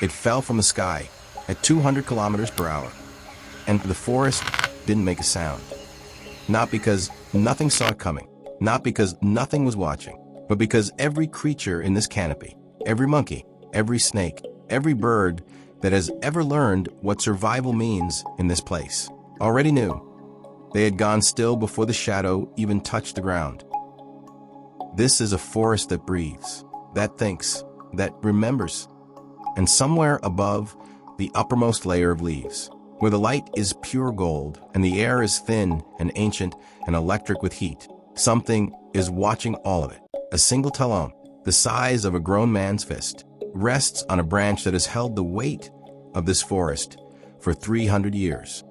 It fell from the sky at 200 kilometers per hour, and the forest didn't make a sound. Not because nothing saw it coming, not because nothing was watching, but because every creature in this canopy, every monkey, every snake, every bird that has ever learned what survival means in this place already knew. They had gone still before the shadow even touched the ground. This is a forest that breathes, that thinks, that remembers. And somewhere above the uppermost layer of leaves, where the light is pure gold and the air is thin and ancient and electric with heat, something is watching all of it. A single talon, the size of a grown man's fist, rests on a branch that has held the weight of this forest for 300 years.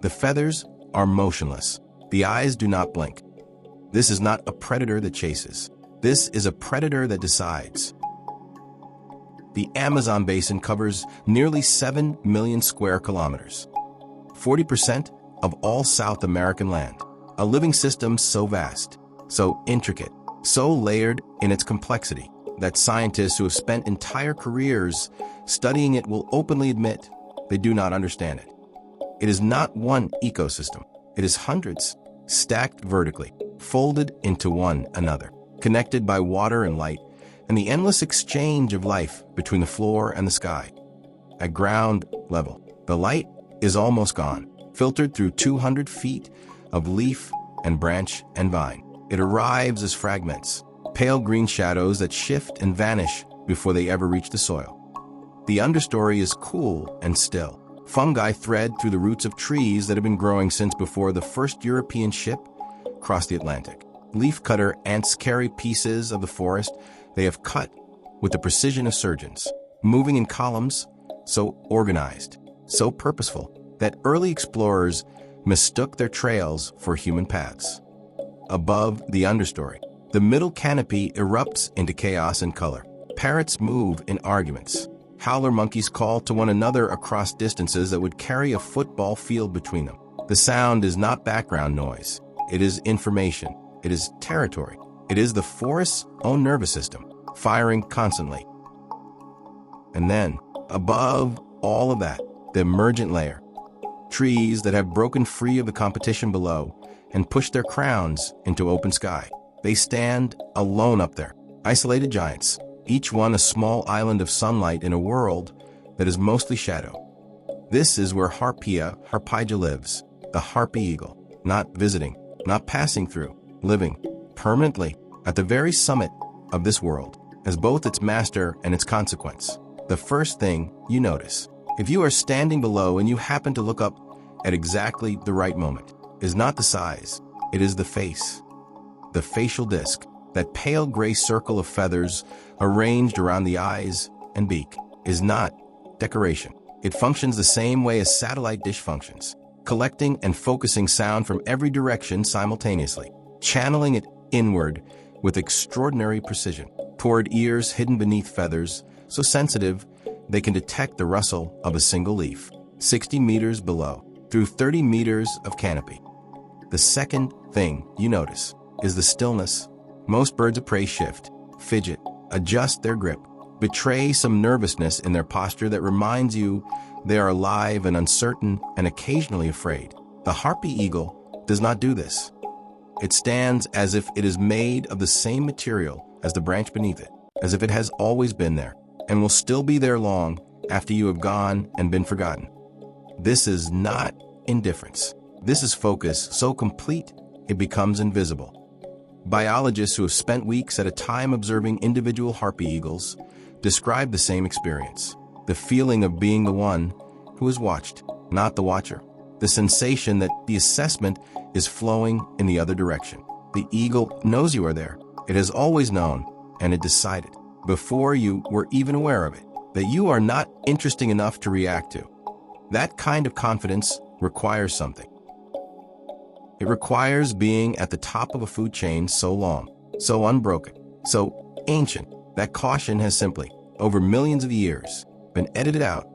The feathers are motionless. The eyes do not blink. This is not a predator that chases. This is a predator that decides. The Amazon basin covers nearly 7 million square kilometers, 40% of all South American land. A living system so vast, so intricate, so layered in its complexity that scientists who have spent entire careers studying it will openly admit they do not understand it. It is not one ecosystem. It is hundreds, stacked vertically, folded into one another, connected by water and light, and the endless exchange of life between the floor and the sky. At ground level, the light is almost gone, filtered through 200 feet of leaf and branch and vine. It arrives as fragments, pale green shadows that shift and vanish before they ever reach the soil. The understory is cool and still. Fungi thread through the roots of trees that have been growing since before the first European ship crossed the Atlantic. Leafcutter ants carry pieces of the forest they have cut with the precision of surgeons, moving in columns so organized, so purposeful, that early explorers mistook their trails for human paths. Above the understory, the middle canopy erupts into chaos and color. Parrots move in arguments. Howler monkeys call to one another across distances that would carry a football field between them. The sound is not background noise. It is information. It is territory. It is the forest's own nervous system, firing constantly. And then, above all of that, the emergent layer. Trees that have broken free of the competition below and pushed their crowns into open sky. They stand alone up there, isolated giants, each one a small island of sunlight in a world that is mostly shadow. This is where Harpyja lives, the harpy eagle, not visiting, not passing through, living permanently at the very summit of this world, as both its master and its consequence. The first thing you notice, if you are standing below and you happen to look up at exactly the right moment, is not the size, it is the face. The facial disc, that pale gray circle of feathers arranged around the eyes and beak, is not decoration. It functions the same way a satellite dish functions, collecting and focusing sound from every direction simultaneously, channeling it inward with extraordinary precision. Toward ears hidden beneath feathers, so sensitive they can detect the rustle of a single leaf, 60 meters below, through 30 meters of canopy. The second thing you notice is the stillness. Most birds of prey shift, fidget, adjust their grip, betray some nervousness in their posture that reminds you they are alive and uncertain and occasionally afraid. The harpy eagle does not do this. It stands as if it is made of the same material as the branch beneath it, as if it has always been there and will still be there long after you have gone and been forgotten. This is not indifference. This is focus so complete it becomes invisible. Biologists who have spent weeks at a time observing individual harpy eagles describe the same experience. The feeling of being the one who is watched, not the watcher. The sensation that the assessment is flowing in the other direction. The eagle knows you are there. It has always known, and it decided, before you were even aware of it, that you are not interesting enough to react to. That kind of confidence requires something. It requires being at the top of a food chain so long, so unbroken, so ancient, that caution has simply, over millions of years, been edited out.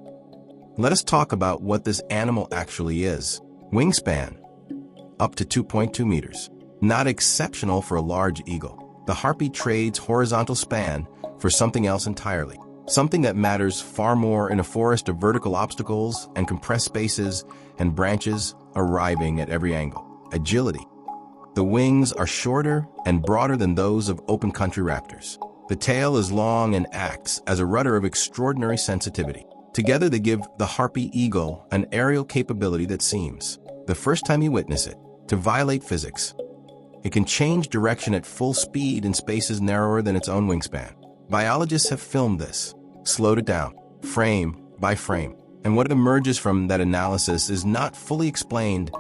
Let us talk about what this animal actually is. Wingspan, up to 2.2 meters. Not exceptional for a large eagle. The harpy trades horizontal span for something else entirely. something that matters far more in a forest of vertical obstacles and compressed spaces and branches arriving at every angle. Agility. The wings are shorter and broader than those of open country raptors. The tail is long and acts as a rudder of extraordinary sensitivity. Together they give the harpy eagle an aerial capability that seems, the first time you witness it, to violate physics. It can change direction at full speed in spaces narrower than its own wingspan. Biologists have filmed this, slowed it down, frame by frame, and what emerges from that analysis is not fully explained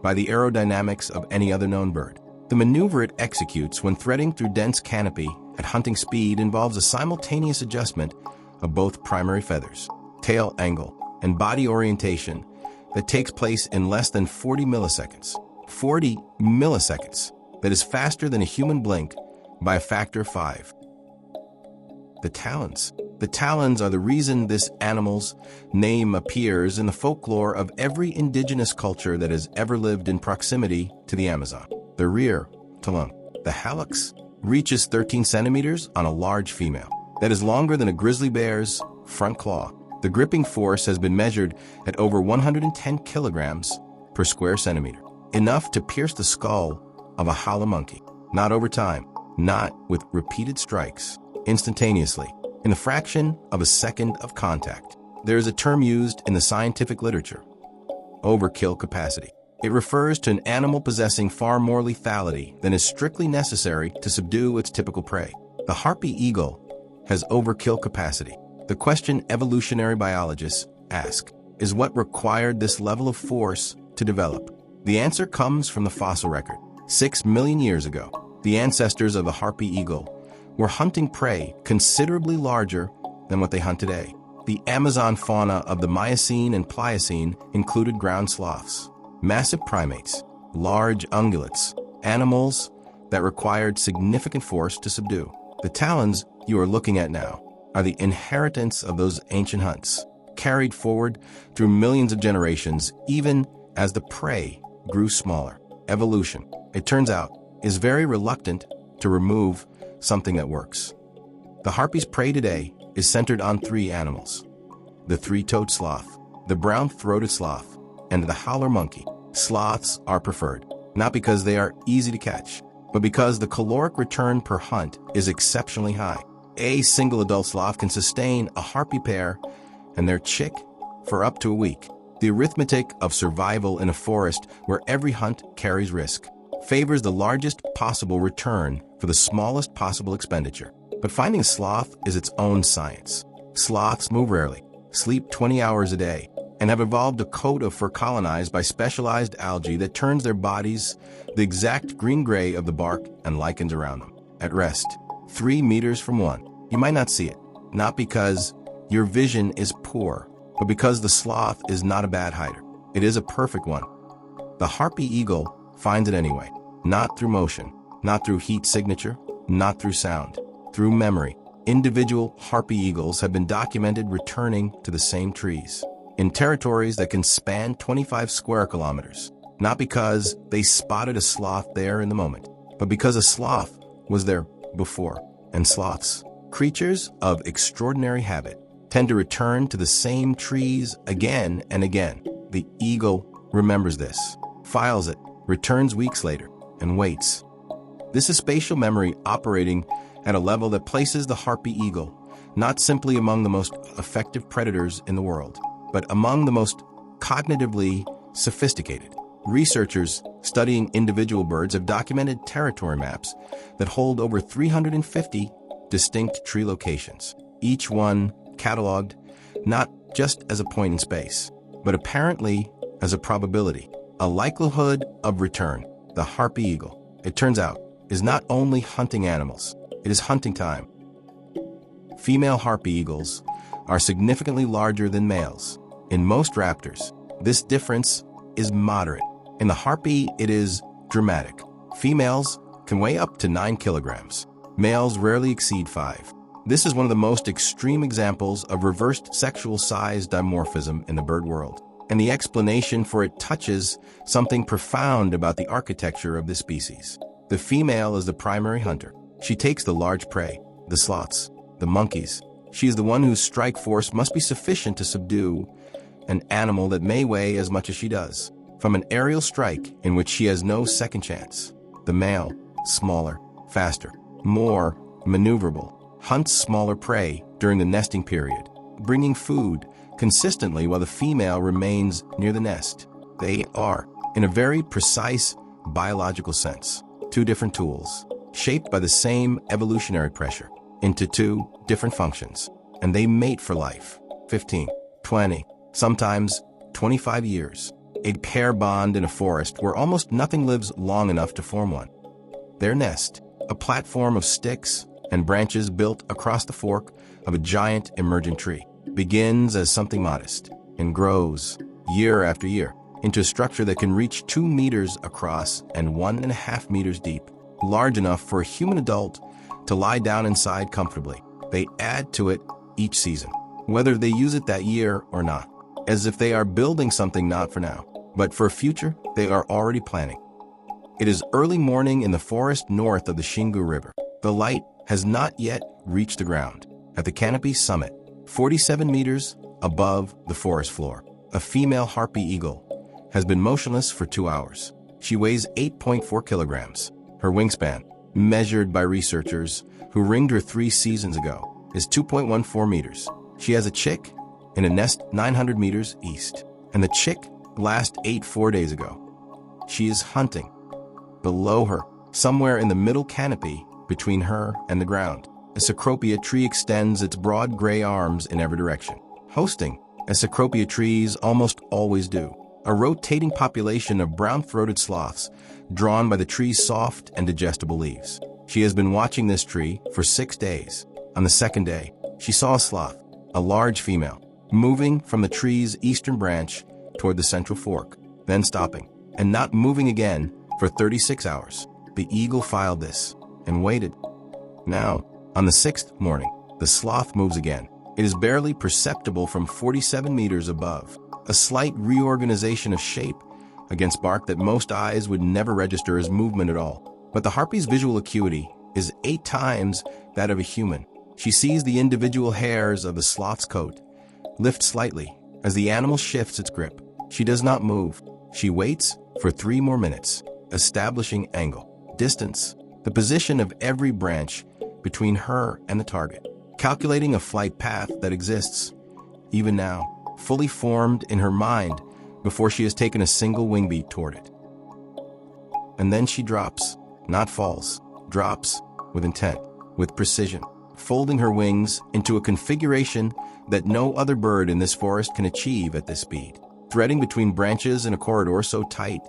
by the aerodynamics of any other known bird. The maneuver it executes when threading through dense canopy at hunting speed involves a simultaneous adjustment of both primary feathers, tail angle, and body orientation that takes place in less than 40 milliseconds. 40 milliseconds. That is faster than a human blink by a factor of 5. The talons. The talons are the reason this animal's name appears in the folklore of every indigenous culture that has ever lived in proximity to the Amazon. The rear talon. The hallux reaches 13 centimeters on a large female. That is longer than a grizzly bear's front claw. The gripping force has been measured at over 110 kilograms per square centimeter, enough to pierce the skull of a howler monkey. Not over time, not with repeated strikes, instantaneously, in the fraction of a second of contact. There is a term used in the scientific literature, overkill capacity. It refers to an animal possessing far more lethality than is strictly necessary to subdue its typical prey. The harpy eagle has overkill capacity. The question evolutionary biologists ask is what required this level of force to develop. The answer comes from the fossil record. 6 million years ago, the ancestors of the harpy eagle were hunting prey considerably larger than what they hunt today. The Amazon fauna of the Miocene and Pliocene included ground sloths, massive primates, large ungulates, animals that required significant force to subdue. The talons you are looking at now are the inheritance of those ancient hunts, carried forward through millions of generations, even as the prey grew smaller. Evolution, it turns out, is very reluctant to remove something that works. The harpy's prey today is centered on 3 animals: the three-toed sloth, the brown-throated sloth, and the howler monkey. Sloths are preferred, not because they are easy to catch, but because the caloric return per hunt is exceptionally high. A single adult sloth can sustain a harpy pair and their chick for up to a week. The arithmetic of survival in a forest where every hunt carries risk favors the largest possible return for the smallest possible expenditure. But finding a sloth is its own science. Sloths move rarely, sleep 20 hours a day, and have evolved a coat of fur colonized by specialized algae that turns their bodies the exact green-gray of the bark and lichens around them. At rest, 3 meters from one, you might not see it, not because your vision is poor, but because the sloth is not a bad hider. It is a perfect one. The harpy eagle finds it anyway, not through motion, not through heat signature, not through sound, through memory. Individual harpy eagles have been documented returning to the same trees in territories that can span 25 square kilometers, not because they spotted a sloth there in the moment, but because a sloth was there before. And sloths, creatures of extraordinary habit, tend to return to the same trees again and again. The eagle remembers this, files it, returns weeks later, and waits. This is spatial memory operating at a level that places the harpy eagle not simply among the most effective predators in the world, but among the most cognitively sophisticated. Researchers studying individual birds have documented territory maps that hold over 350 distinct tree locations, each one cataloged not just as a point in space, but apparently as a probability, a likelihood of return. The harpy eagle, it turns out, is not only hunting animals, it is hunting time. Female harpy eagles are significantly larger than males. In most raptors, this difference is moderate. In the harpy, it is dramatic. Females can weigh up to 9 kilograms. Males rarely exceed 5. This is one of the most extreme examples of reversed sexual size dimorphism in the bird world, and the explanation for it touches something profound about the architecture of this species. The female is the primary hunter. She takes the large prey, the sloths, the monkeys. She is the one whose strike force must be sufficient to subdue an animal that may weigh as much as she does. From an aerial strike in which she has no second chance, the male, smaller, faster, more maneuverable, hunts smaller prey during the nesting period, bringing food consistently while the female remains near the nest. They are, in a very precise biological sense, two different tools, shaped by the same evolutionary pressure, into two different functions, and they mate for life. 15, 20, sometimes 25 years. A pair bond in a forest where almost nothing lives long enough to form one. Their nest, a platform of sticks and branches built across the fork of a giant emergent tree, begins as something modest and grows, year after year, into a structure that can reach 2 meters across and 1.5 meters deep, large enough for a human adult to lie down inside comfortably. They add to it each season, whether they use it that year or not, as if they are building something not for now, but for a future they are already planning. It is early morning in the forest north of the Xingu River. The light has not yet reached the ground. At the canopy's summit, 47 meters above the forest floor, a female harpy eagle has been motionless for 2 hours. She weighs 8.4 kilograms. Her wingspan, measured by researchers who ringed her 3 seasons ago, is 2.14 meters. She has a chick in a nest 900 meters east, and the chick last ate 4 days ago. She is hunting. Below her, somewhere in the middle canopy between her and the ground, a cecropia tree extends its broad gray arms in every direction, hosting, as cecropia trees almost always do, a rotating population of brown-throated sloths drawn by the tree's soft and digestible leaves. She has been watching this tree for 6 days. On the second day, she saw a sloth, a large female, moving from the tree's eastern branch toward the central fork, then stopping, and not moving again for 36 hours. The eagle filed this and waited. Now, on the 6th morning, the sloth moves again. It is barely perceptible from 47 meters above, a slight reorganization of shape against bark that most eyes would never register as movement at all. But the harpy's visual acuity is 8 times that of a human. She sees the individual hairs of the sloth's coat lift slightly as the animal shifts its grip. She does not move. She waits for 3 more minutes, establishing angle, distance, the position of every branch between her and the target, calculating a flight path that exists, even now, fully formed in her mind before she has taken a single wing beat toward it. And then she drops, not falls, drops with intent, with precision, folding her wings into a configuration that no other bird in this forest can achieve at this speed, threading between branches in a corridor so tight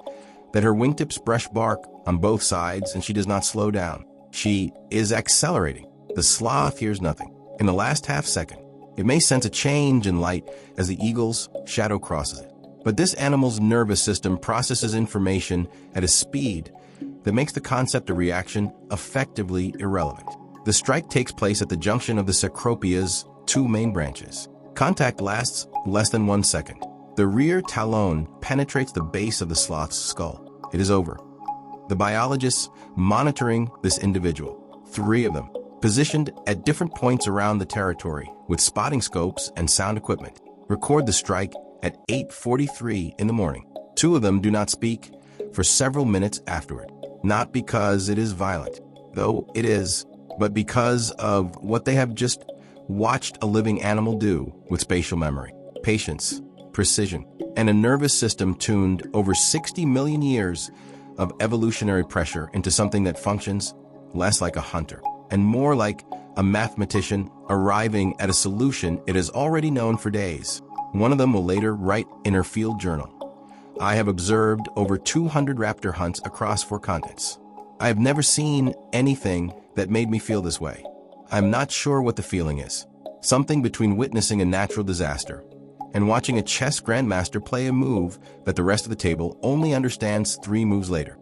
that her wingtips brush bark on both sides and she does not slow down. She is accelerating. The sloth hears nothing. In the last half second, it may sense a change in light as the eagle's shadow crosses it. But this animal's nervous system processes information at a speed that makes the concept of reaction effectively irrelevant. The strike takes place at the junction of the cecropia's 2 main branches. Contact lasts less than 1 second. The rear talon penetrates the base of the sloth's skull. It is over. The biologists monitoring this individual, 3 of them, positioned at different points around the territory with spotting scopes and sound equipment, record the strike at 8:43 in the morning. 2 of them do not speak for several minutes afterward, not because it is violent, though it is, but because of what they have just watched a living animal do with spatial memory, patience, precision, and a nervous system tuned over 60 million years of evolutionary pressure into something that functions less like a hunter and more like a mathematician arriving at a solution it has already known for days. One of them will later write in her field journal, "I have observed over 200 raptor hunts across 4 continents. I have never seen anything that made me feel this way. I'm not sure what the feeling is. Something between witnessing a natural disaster and watching a chess grandmaster play a move that the rest of the table only understands 3 moves later."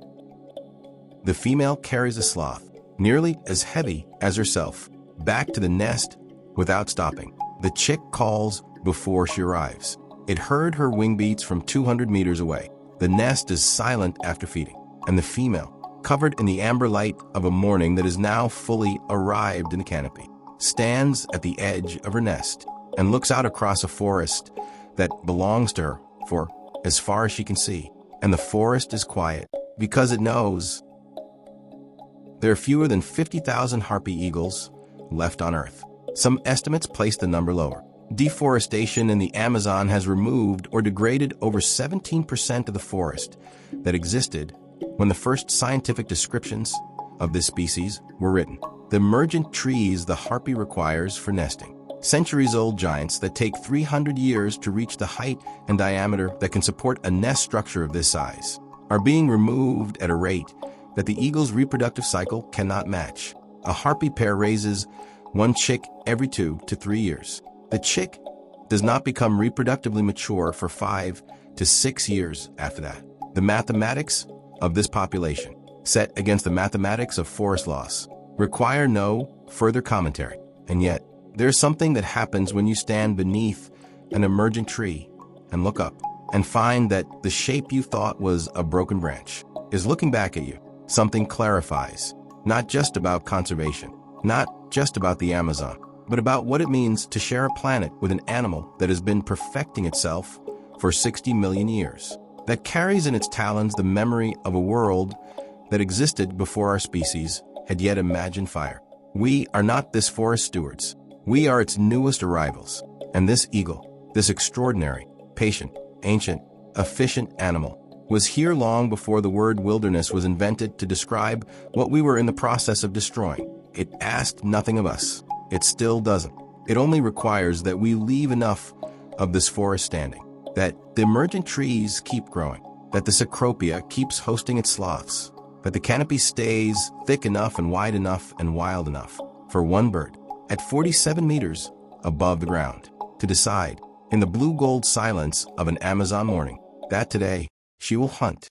The female carries a sloth, nearly as heavy as herself, back to the nest without stopping. The chick calls before she arrives. It heard her wing beats from 200 meters away. The nest is silent after feeding, and the female, covered in the amber light of a morning that is now fully arrived in the canopy, stands at the edge of her nest and looks out across a forest that belongs to her for as far as she can see. And the forest is quiet because it knows there are fewer than 50,000 harpy eagles left on Earth. Some estimates place the number lower. Deforestation in the Amazon has removed or degraded over 17% of the forest that existed when the first scientific descriptions of this species were written. The emergent trees the harpy requires for nesting, centuries-old giants that take 300 years to reach the height and diameter that can support a nest structure of this size, are being removed at a rate that the eagle's reproductive cycle cannot match. A harpy pair raises one chick every 2 to 3 years. The chick does not become reproductively mature for 5 to 6 years after that. The mathematics of this population, set against the mathematics of forest loss, require no further commentary. And yet, there's something that happens when you stand beneath an emergent tree and look up and find that the shape you thought was a broken branch is looking back at you. Something clarifies, not just about conservation, not just about the Amazon, but about what it means to share a planet with an animal that has been perfecting itself for 60 million years, that carries in its talons the memory of a world that existed before our species had yet imagined fire. We are not this forest stewards. We are its newest arrivals. And this eagle, this extraordinary, patient, ancient, efficient animal, was here long before the word wilderness was invented to describe what we were in the process of destroying. It asked nothing of us. It still doesn't. It only requires that we leave enough of this forest standing, that the emergent trees keep growing, that the cecropia keeps hosting its sloths, that the canopy stays thick enough and wide enough and wild enough for one bird at 47 meters above the ground to decide in the blue-gold silence of an Amazon morning that today she will hunt